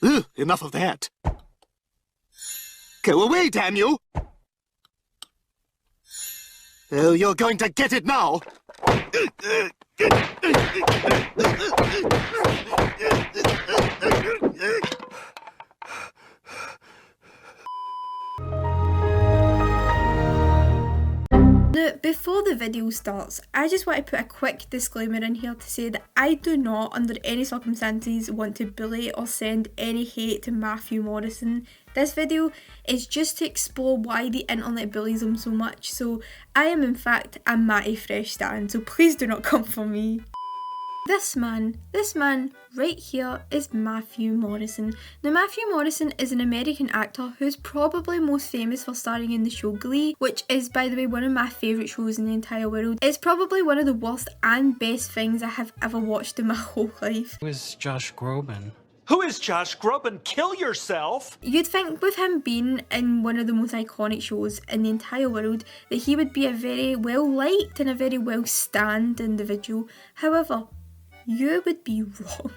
Ugh, enough of that. Go away, damn you! Oh, you're going to get it now! Now, before the video starts, I just want to put a quick disclaimer in here to say that I do not, under any circumstances, want to bully or send any hate to Matthew Morrison. This video is just to explore why the internet bullies him so much, so I am in fact a Matty Fresh stan, so please do not come for me. This man right here is Matthew Morrison. Now, Matthew Morrison is an American actor who's probably most famous for starring in the show Glee, which is, by the way, one of my favourite shows in the entire world. It's probably one of the worst and best things I have ever watched in my whole life. Who is Josh Groban? Who is Josh Groban? Kill yourself! You'd think with him being in one of the most iconic shows in the entire world that he would be a very well-liked and a very well-stand individual. However, you would be wrong.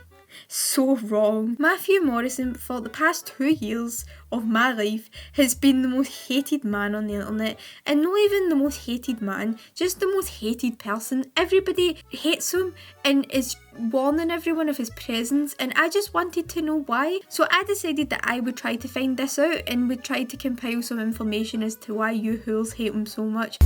So wrong. Matthew Morrison, for the past 2 years of my life, has been the most hated man on the internet. And not even the most hated man, just the most hated person. Everybody hates him and is warning everyone of his presence, and I just wanted to know why. So I decided that I would try to find this out and would try to compile some information as to why you hools hate him so much.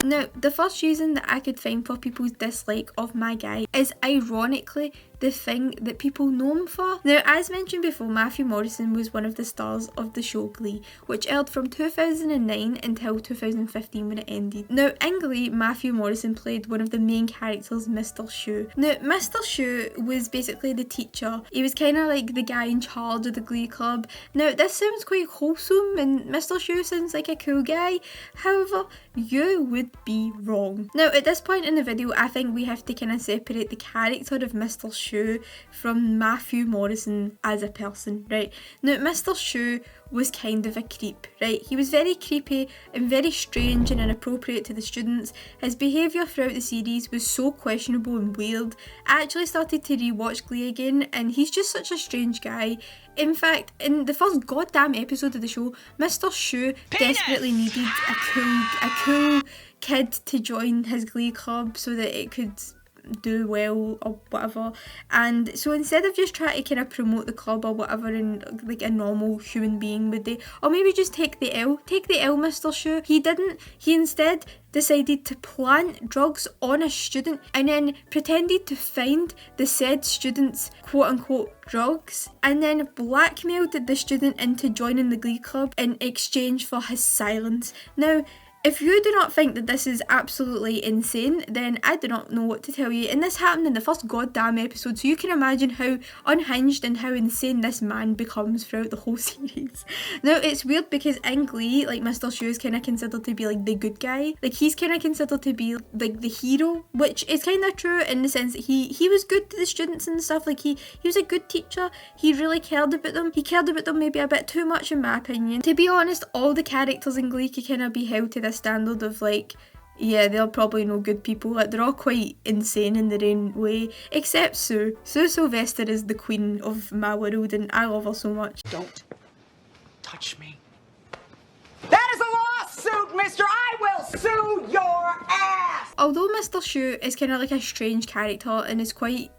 Now, the first reason that I could find for people's dislike of my guy is ironically the thing that people know him for. Now, as mentioned before, Matthew Morrison was one of the stars of the show Glee, which aired from 2009 until 2015 when it ended. Now, in Glee, Matthew Morrison played one of the main characters, Mr. Schue. Now, Mr. Schue was basically the teacher. He was kind of like the guy in charge of the Glee club. Now, this sounds quite wholesome and Mr. Schue sounds like a cool guy. However, you would be wrong. Now, at this point in the video, I think we have to kind of separate the character of Mr. Schue from Matthew Morrison as a person, right? Now, Mr. Schue was kind of a creep, right? He was very creepy and very strange and inappropriate to the students. His behaviour throughout the series was so questionable and weird. I actually started to rewatch Glee again, and he's just such a strange guy. In fact, in the first goddamn episode of the show, Mr. Schue desperately needed a cool kid to join his Glee club so that it could do well or whatever, and so instead of just trying to kind of promote the club or whatever in like a normal human being would do, or maybe just take the L, Mr. Schue, he didn't. He instead decided to plant drugs on a student and then pretended to find the said student's quote-unquote drugs and then blackmailed the student into joining the Glee club in exchange for his silence. Now, if you do not think that this is absolutely insane, then I do not know what to tell you. And this happened in the first goddamn episode, so you can imagine how unhinged and how insane this man becomes throughout the whole series. Now, it's weird because in Glee, like, Mr. Schue is kind of considered to be like the good guy. Like, he's kind of considered to be like the hero, which is kind of true in the sense that he was good to the students and stuff. Like, he was a good teacher. He really cared about them. He cared about them maybe a bit too much in my opinion. To be honest, all the characters in Glee could kind of be held to this standard of like, yeah, they're probably no good people. Like, they're all quite insane in their own way, except Sue. Sue Sylvester is the queen of my world and I love her so much. Don't touch me. That is a lawsuit, mister! I will sue your ass! Although Mr. Schue is kind of like a strange character and is quite...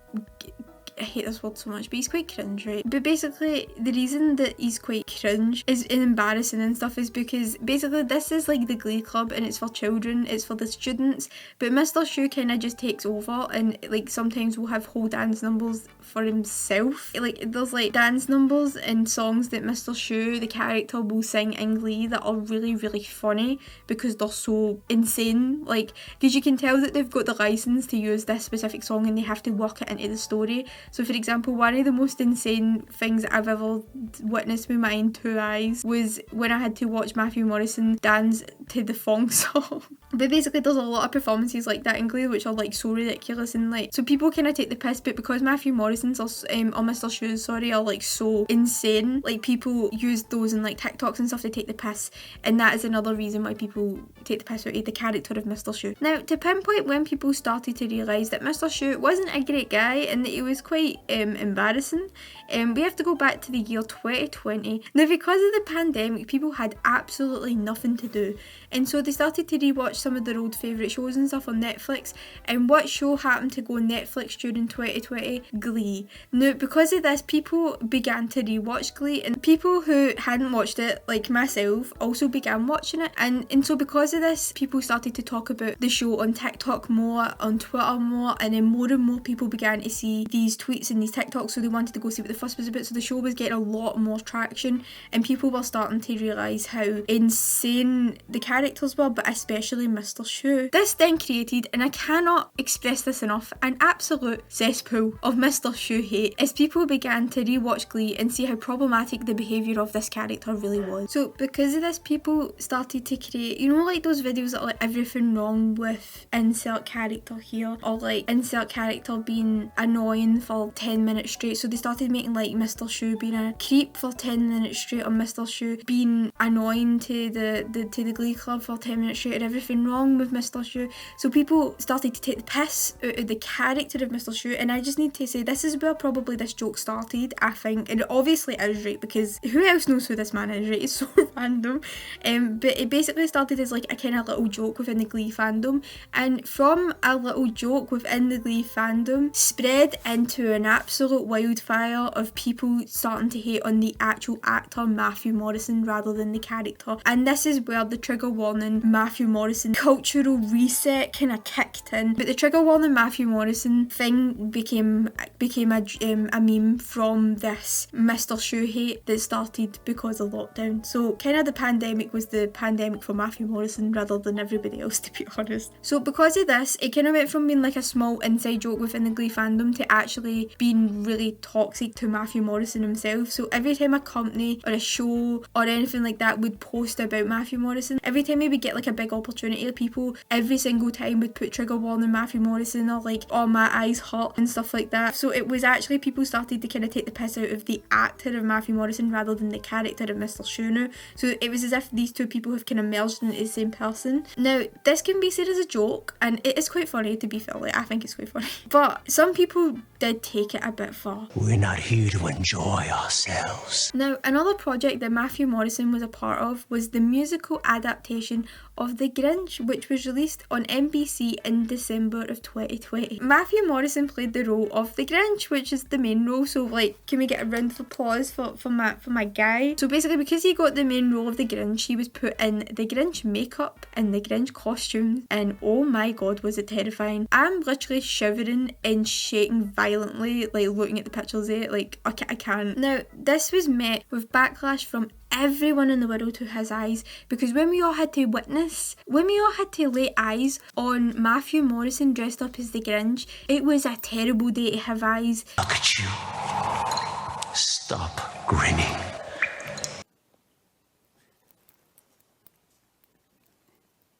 I hate this word so much, but he's quite cringe, right? But basically, the reason that he's quite cringe is embarrassing and stuff is because basically this is like the Glee club and it's for children, it's for the students, but Mr. Schue kind of just takes over and like sometimes will have whole dance numbers for himself. Like, there's like dance numbers and songs that Mr. Schue, the character, will sing in Glee that are really, really funny because they're so insane. Like, because you can tell that they've got the license to use this specific song and they have to work it into the story. So for example, one of the most insane things that I've ever witnessed with my own two eyes was when I had to watch Matthew Morrison dance to the Fong song. But basically there's a lot of performances like that in Glee which are like so ridiculous, and like so people kind of take the piss, but because Matthew Morrison's or Mr. Schue, sorry, are like so insane, like people use those in like TikToks and stuff to take the piss, and that is another reason why people take the piss out of the character of Mr. Schue. Now, to pinpoint when people started to realise that Mr. Schue wasn't a great guy and that he was quite embarrassing, we have to go back to the year 2020. Now, because of the pandemic, people had absolutely nothing to do, and so they started to rewatch some of their old favourite shows and stuff on Netflix. And what show happened to go on Netflix during 2020? Glee. Now, because of this, people began to rewatch Glee, and people who hadn't watched it, like myself, also began watching it. And so because of this, people started to talk about the show on TikTok more, on Twitter more, and then more and more people began to see these tweets and these TikToks, so they wanted to go see what the fuss was about. So the show was getting a lot more traction, and people were starting to realise how insane the characters were, but especially Mr. Schue. This then created, and I cannot express this enough, an absolute cesspool of Mr. Schue hate, as people began to rewatch Glee and see how problematic the behaviour of this character really was. So because of this, people started to create, you know, like those videos that are like everything wrong with insert character here, or like insert character being annoying for 10 minutes straight. So they started making like Mr. Schue being a creep for 10 minutes straight, or Mr. Schue being annoying to the Glee Club for 10 minutes straight, and everything wrong with Mr. Schue. So people started to take the piss out of the character of Mr. Schue, and I just need to say this is where probably this joke started, I think, and it obviously is, right, because who else knows who this man is, right? It's so random. But it basically started as like a kind of little joke within the Glee fandom, and from a little joke within the Glee fandom spread into an absolute wildfire of people starting to hate on the actual actor Matthew Morrison rather than the character. And this is where the trigger warning Matthew Morrison cultural reset kind of kicked in. But the trigger warning Matthew Morrison thing became a meme from this Mr. Schue hate that started because of lockdown. So kind of the pandemic was the pandemic for Matthew Morrison rather than everybody else, to be honest. So because of this, it kind of went from being like a small inside joke within the Glee fandom to actually being really toxic to Matthew Morrison himself. So every time a company or a show or anything like that would post about Matthew Morrison, every time we would get like a big opportunity, people every single time would put trigger warning Matthew Morrison, or like, oh, my eyes hurt and stuff like that. So it was actually people started to kind of take the piss out of the actor of Matthew Morrison rather than the character of Mr. Schue now. So it was as if these two people have kind of merged into the same person. Now, this can be said as a joke, and it is quite funny, to be fair. Like, I think it's quite funny. But some people did take it a bit far. We're not here to enjoy ourselves. Now, another project that Matthew Morrison was a part of was the musical adaptation of The Grinch, which was released on NBC in December of 2020. Matthew Morrison played the role of the Grinch, which is the main role. So like, can we get a round of applause for my guy? So basically, because he got the main role of the Grinch, he was put in the Grinch makeup and the Grinch costumes, and oh my god, was it terrifying. I'm literally shivering and shaking violently, like looking at the pictures of it. Like, I can't. Now, this was met with backlash from everyone in the world to his eyes, because when we all had to lay eyes on Matthew Morrison dressed up as the Grinch, it was a terrible day to have eyes. Look at you. Stop grinning.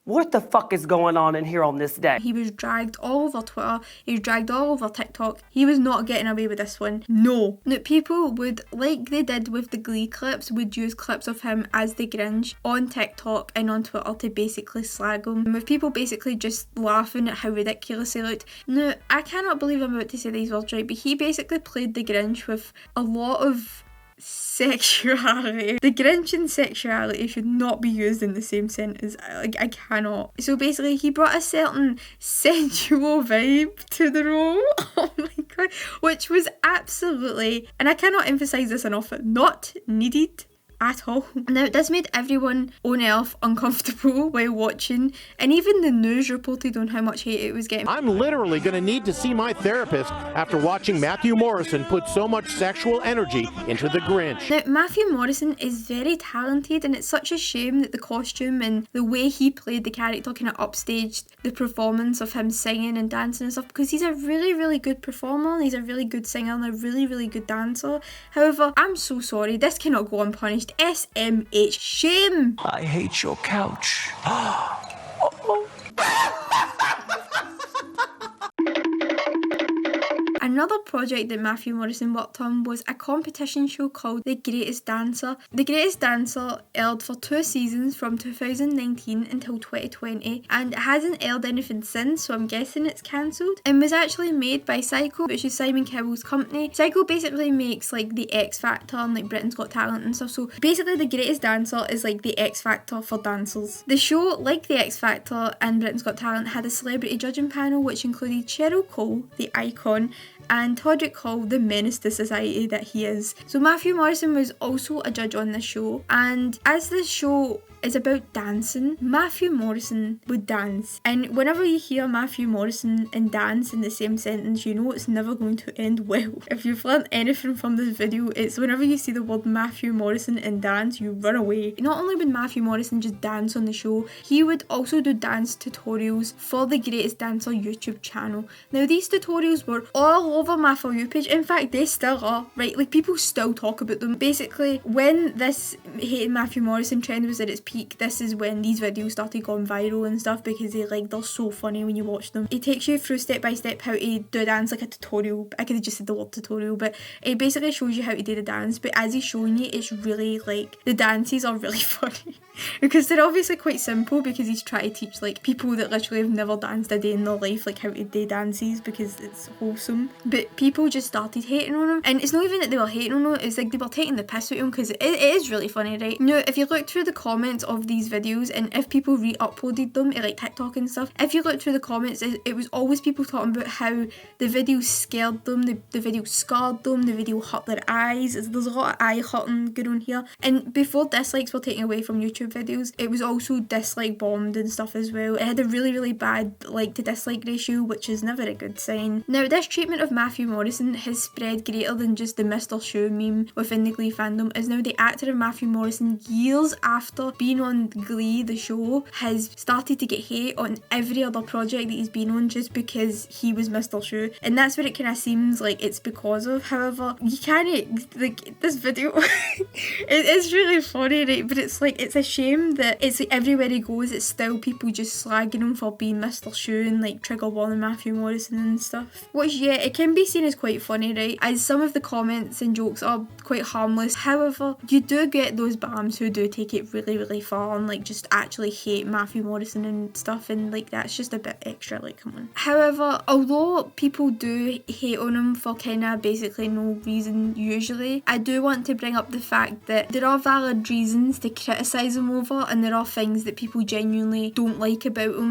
What the fuck is going on in here on this day? He was dragged all over Twitter, he was dragged all over TikTok. He was not getting away with this one. No. Now, people would, like they did with the Glee clips, would use clips of him as the Grinch on TikTok and on Twitter to basically slag him, with people basically just laughing at how ridiculous he looked. Now, I cannot believe I'm about to say these words right, but he basically played the Grinch with a lot of sexuality. The Grinch and sexuality should not be used in the same sentence. Like, I cannot. So basically, he brought a certain sensual vibe to the role. Oh my god. Which was absolutely, and I cannot emphasise this enough, not needed at all. Now, this made everyone on earth uncomfortable while watching, and even the news reported on how much hate it was getting. I'm literally going to need to see my therapist after watching Matthew Morrison put so much sexual energy into the Grinch. Now, Matthew Morrison is very talented, and it's such a shame that the costume and the way he played the character kind of upstaged the performance of him singing and dancing and stuff, because he's a really, really good performer, he's a really good singer and a really, really good dancer. However, I'm so sorry, this cannot go unpunished. used. SMH. Shame! I hate your couch. Another project that Matthew Morrison worked on was a competition show called The Greatest Dancer. The Greatest Dancer aired for 2 seasons from 2019 until 2020 and it hasn't aired anything since, so I'm guessing it's cancelled, and was actually made by Psycho, which is Simon Cowell's company. Psycho basically makes like the X Factor and like Britain's Got Talent and stuff, so basically The Greatest Dancer is like the X Factor for dancers. The show, like the X Factor and Britain's Got Talent, had a celebrity judging panel which included Cheryl Cole, the icon, and Todrick Hall, the menace to society that he is. So Matthew Morrison was also a judge on this show, and as this show is about dancing, Matthew Morrison would dance. And whenever you hear Matthew Morrison and dance in the same sentence, you know it's never going to end well. If you've learned anything from this video, it's whenever you see the word Matthew Morrison and dance, you run away. Not only would Matthew Morrison just dance on the show, he would also do dance tutorials for the Greatest Dancer YouTube channel. Now these tutorials were all over my For You page. In fact, they still are, right? Like people still talk about them. Basically, when this hating Matthew Morrison trend was at its peak, this is when these videos started going viral and stuff because they're so funny when you watch them. It takes you through step by step how to do a dance, like a tutorial. I could have just said the word tutorial, but it basically shows you how to do the dance, but as he's showing you, it's really like, the dances are really funny because they're obviously quite simple because he's trying to teach like people that literally have never danced a day in their life like how to do dances because it's wholesome. But people just started hating on him, and it's not even that they were hating on him, it's like they were taking the piss out of him because it is really funny, right? Now if you look through the comments of these videos, and if people re-uploaded them to like TikTok and stuff, if you look through the comments, it was always people talking about how the video scared them, the video scarred them, the video hurt their eyes. There's a lot of eye hurting going on here. And before dislikes were taken away from YouTube videos, it was also dislike bombed and stuff as well. It had a really bad like to dislike ratio, which is never a good sign. Now this treatment of Matthew Morrison has spread greater than just the Mr. Schue meme within the Glee fandom, as now the actor of Matthew Morrison, years after being on Glee, the show, has started to get hate on every other project that he's been on just because he was Mr. Schue, and that's what it kind of seems like it's because of. However, you can't, like, this video it is really funny, right? But it's like, it's a shame that it's like everywhere he goes it's still people just slagging him for being Mr. Schue and like trigger warning Matthew Morrison and stuff, which yeah, it can be seen as quite funny, right, as some of the comments and jokes are quite harmless. However, you do get those bams who do take it really far and like just actually hate Matthew Morrison and stuff, and like that's just a bit extra, like come on. However, although people do hate on him for kind of basically no reason usually, I do want to bring up the fact that there are valid reasons to criticise him over, and there are things that people genuinely don't like about him.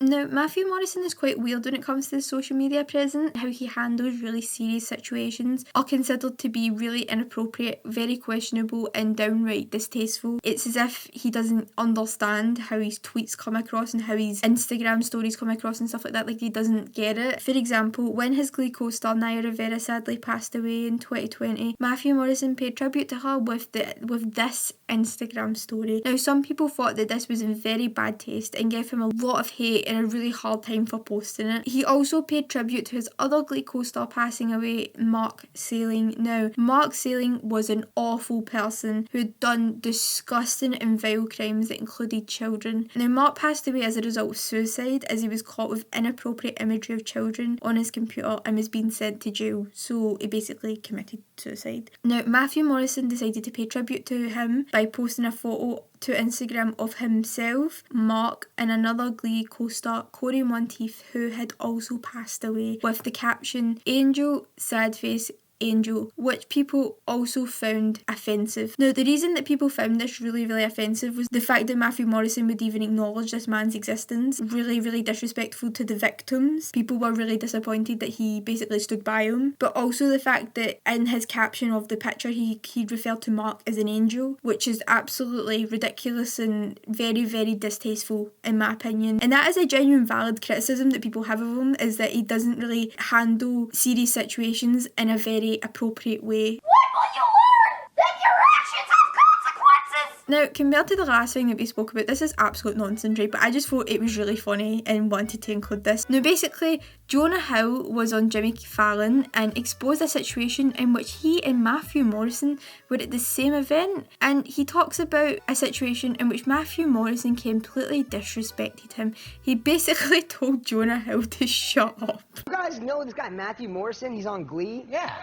Now, Matthew Morrison is quite weird when it comes to his social media presence. How he handles really serious situations are considered to be really inappropriate, very questionable and downright distasteful. It's as if he doesn't understand how his tweets come across and how his Instagram stories come across and stuff like that, like he doesn't get it. For example, when his Glee co-star Naya Rivera sadly passed away in 2020, Matthew Morrison paid tribute to her with this Instagram story. Now, some people thought that this was in very bad taste and gave him a lot of hate and a really hard time for posting it. He also paid tribute to his other Glee co-star passing away, Mark Salling. Now, Mark Salling was an awful person who'd done disgusting and vile crimes that included children. Now, Mark passed away as a result of suicide, as he was caught with inappropriate imagery of children on his computer and was being sent to jail, so he basically committed suicide. Now, Matthew Morrison decided to pay tribute to him by posting a photo to Instagram of himself, Mark, and another Glee co-star, Corey Monteith, who had also passed away, with the caption, "Angel, sad face, Angel," which people also found offensive. Now, the reason that people found this really offensive was the fact that Matthew Morrison would even acknowledge this man's existence. Really disrespectful to the victims. People were really disappointed that he basically stood by him, but also the fact that in his caption of the picture he referred to Mark as an angel, which is absolutely ridiculous and very distasteful in my opinion. And that is a genuine valid criticism that people have of him, is that he doesn't really handle serious situations in a very appropriate way. When will you learn that your actions have consequences? Now, compared to the last thing that we spoke about, this is absolute nonsense, right? But I just thought it was really funny and wanted to include this. Now, basically, Jonah Hill was on Jimmy Fallon and exposed a situation in which he and Matthew Morrison were at the same event, and he talks about a situation in which Matthew Morrison completely disrespected him. He basically told Jonah Hill to shut up. You guys know this guy Matthew Morrison? He's on Glee. Yeah.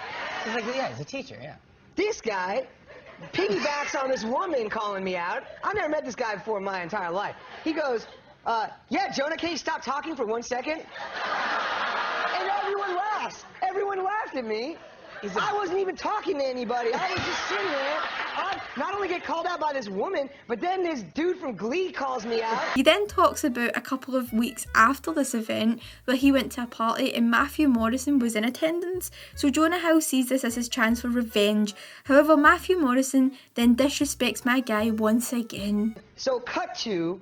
He's a teacher, yeah. This guy piggybacks on this woman calling me out. I've never met this guy before in my entire life. He goes, yeah, Jonah, can you stop talking for 1 second? And everyone laughs. Everyone laughed at me. I wasn't even talking to anybody. I was just sitting there. I not only get called out by this woman, but then this dude from Glee calls me out. He then talks about a couple of weeks after this event where he went to a party and Matthew Morrison was in attendance. So Jonah Hill sees this as his chance for revenge. However, Matthew Morrison then disrespects my guy once again. So cut to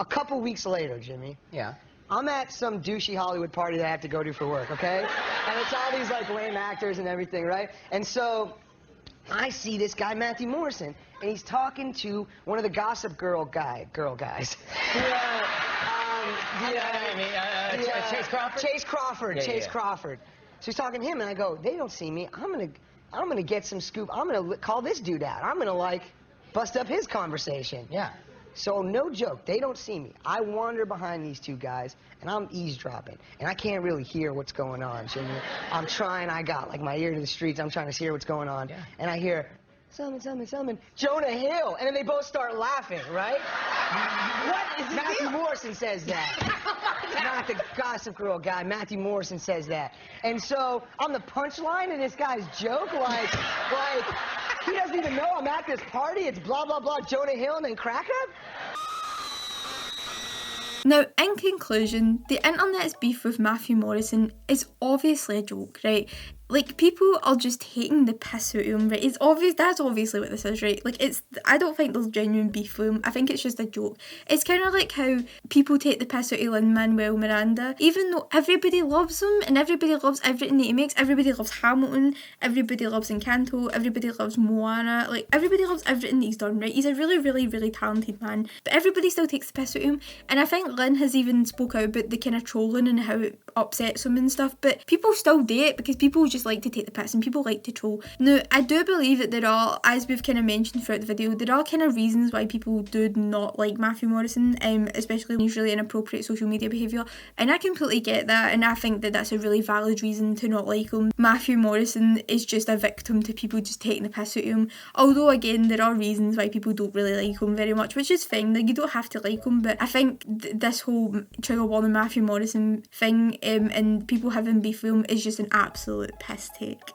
a couple weeks later, Jimmy. Yeah. I'm at some douchey Hollywood party that I have to go to for work, okay? And it's all these, like, lame actors and everything, right? And so I see this guy, Matthew Morrison, and he's talking to one of the Gossip Girl guys. Chase Crawford? Chase Crawford, Yeah, Chase yeah. Crawford. So he's talking to him, and I go, they don't see me. I'm gonna get some scoop. I'm gonna call this dude out. I'm gonna, like, bust up his conversation. Yeah. So, no joke, they don't see me. I wander behind these two guys, and I'm eavesdropping. And I can't really hear what's going on, Jimmy. I'm trying, I got, like, my ear to the streets. I'm trying to hear what's going on. Yeah. And I hear, summon, Jonah Hill. And then they both start laughing, right? What is Matthew Morrison says that. Not the Gossip Girl guy. Matthew Morrison says that. And so, I'm the punchline of this guy's joke, like, he doesn't even know I'm at this party. It's blah, blah, blah, Jonah Hill, and then crack up? Now, in conclusion, the internet's beef with Matthew Morrison is obviously a joke, right? Like, people are just taking the piss out of him, right? It's obvious, that's obviously what this is, right? Like, I don't think there's genuine beef with him. I think it's just a joke. It's kind of like how people take the piss out of Lin-Manuel Miranda, even though everybody loves him and everybody loves everything that he makes. Everybody loves Hamilton, everybody loves Encanto, everybody loves Moana, like, everybody loves everything that he's done, right? He's a really, really, really talented man, but everybody still takes the piss out of him, and I think Lin has even spoke out about the kind of trolling and how it upsets him and stuff, but people still do it because people just like to take the piss and people like to troll. Now, I do believe that there are, as we've kind of mentioned throughout the video, there are kind of reasons why people do not like Matthew Morrison, especially when he's really inappropriate social media behaviour, and I completely get that, and I think that that's a really valid reason to not like him. Matthew Morrison is just a victim to people just taking the piss out of him, although again there are reasons why people don't really like him very much, which is fine. Like, you don't have to like him, but I think this whole trigger warning Matthew Morrison thing and people having beef with him is just an absolute piss take.